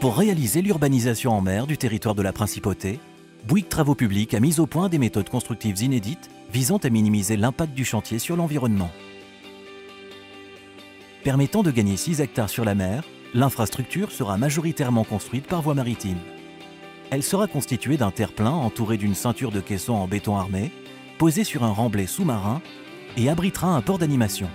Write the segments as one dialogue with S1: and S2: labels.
S1: Pour réaliser l'urbanisation en mer du territoire de la Principauté, Bouygues Travaux Publics a mis au point des méthodes constructives inédites visant à minimiser l'impact du chantier sur l'environnement. Permettant de gagner 6 hectares sur la mer, l'infrastructure sera majoritairement construite par voie maritime. Elle sera constituée d'un terre-plein entouré d'une ceinture de caissons en béton armé, posé sur un remblai sous-marin et abritera un port d'animation.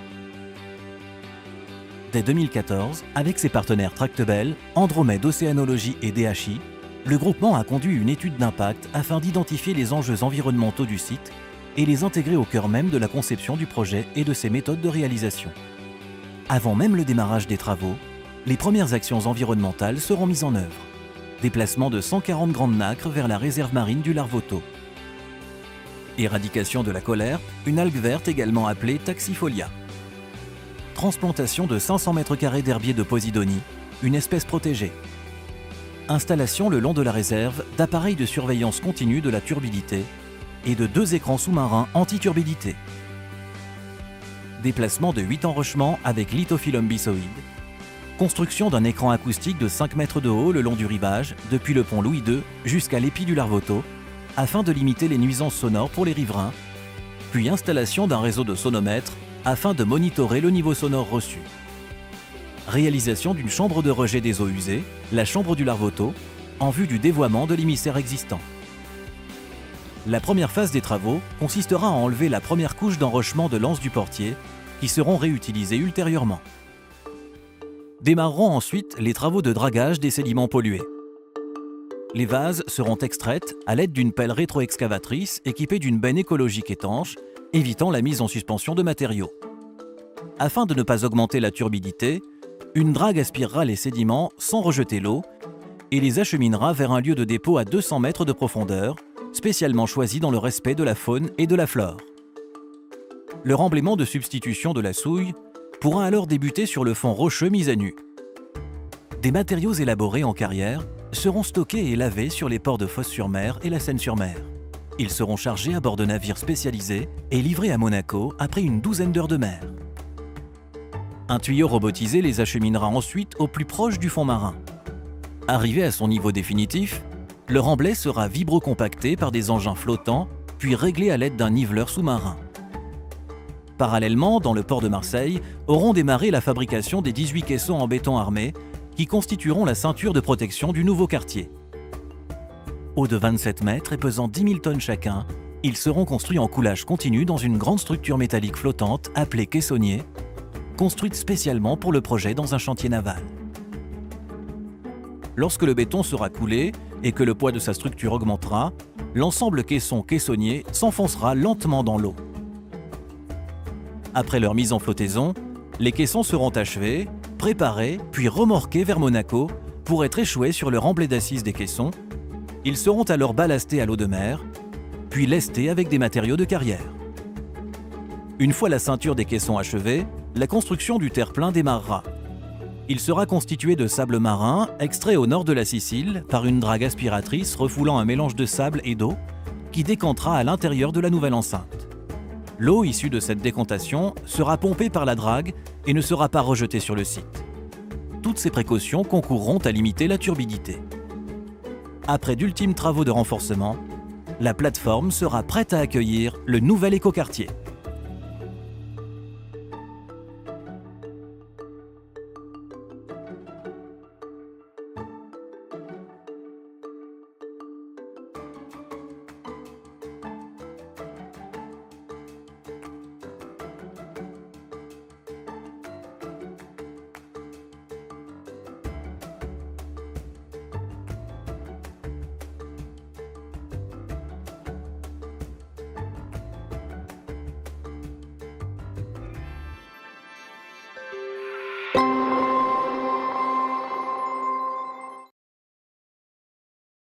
S1: Dès 2014, avec ses partenaires Tractebel, Andromède Océanologie et DHI, le groupement a conduit une étude d'impact afin d'identifier les enjeux environnementaux du site et les intégrer au cœur même de la conception du projet et de ses méthodes de réalisation. Avant même le démarrage des travaux, les premières actions environnementales seront mises en œuvre. Déplacement de 140 grandes nacres vers la réserve marine du Larvoto. Éradication de la colère, une algue verte également appelée Taxifolia. Transplantation de 500 m² d'herbier de Posidonie, une espèce protégée. Installation le long de la réserve d'appareils de surveillance continue de la turbidité et de 2 écrans sous-marins anti-turbidité. Déplacement de 8 enrochements avec lithophyllum bisoïde. Construction d'un écran acoustique de 5 mètres de haut le long du rivage, depuis le pont Louis II jusqu'à l'épi du Larvoto, afin de limiter les nuisances sonores pour les riverains, puis installation d'un réseau de sonomètres afin de monitorer le niveau sonore reçu. Réalisation d'une chambre de rejet des eaux usées, la chambre du Larvoto, en vue du dévoiement de l'émissaire existant. La première phase des travaux consistera à enlever la première couche d'enrochement de l'anse du portier, qui seront réutilisés ultérieurement. Démarreront ensuite les travaux de dragage des sédiments pollués. Les vases seront extraites à l'aide d'une pelle rétroexcavatrice équipée d'une benne écologique étanche, évitant la mise en suspension de matériaux. Afin de ne pas augmenter la turbidité, une drague aspirera les sédiments sans rejeter l'eau et les acheminera vers un lieu de dépôt à 200 mètres de profondeur, spécialement choisi dans le respect de la faune et de la flore. Le remblaiement de substitution de la souille pourra alors débuter sur le fond rocheux mis à nu. Des matériaux élaborés en carrière seront stockés et lavés sur les ports de Fos-sur-Mer et la Seine-sur-Mer. Ils seront chargés à bord de navires spécialisés et livrés à Monaco après une douzaine d'heures de mer. Un tuyau robotisé les acheminera ensuite au plus proche du fond marin. Arrivé à son niveau définitif, le remblai sera vibrocompacté par des engins flottants, puis réglé à l'aide d'un niveleur sous-marin. Parallèlement, dans le port de Marseille, auront démarré la fabrication des 18 caissons en béton armé qui constitueront la ceinture de protection du nouveau quartier. Hauts de 27 mètres et pesant 10 000 tonnes chacun, ils seront construits en coulage continu dans une grande structure métallique flottante appelée caissonnier, construite spécialement pour le projet dans un chantier naval. Lorsque le béton sera coulé et que le poids de sa structure augmentera, l'ensemble caisson-caissonnier s'enfoncera lentement dans l'eau. Après leur mise en flottaison, les caissons seront achevés, préparés, puis remorqués vers Monaco pour être échoués sur le remblai d'assises des caissons. Ils seront alors ballastés à l'eau de mer, puis lestés avec des matériaux de carrière. Une fois la ceinture des caissons achevée, la construction du terre-plein démarrera. Il sera constitué de sable marin, extrait au nord de la Sicile par une drague aspiratrice refoulant un mélange de sable et d'eau qui décantera à l'intérieur de la nouvelle enceinte. L'eau issue de cette décantation sera pompée par la drague et ne sera pas rejetée sur le site. Toutes ces précautions concourront à limiter la turbidité. Après d'ultimes travaux de renforcement, la plateforme sera prête à accueillir le nouvel écoquartier.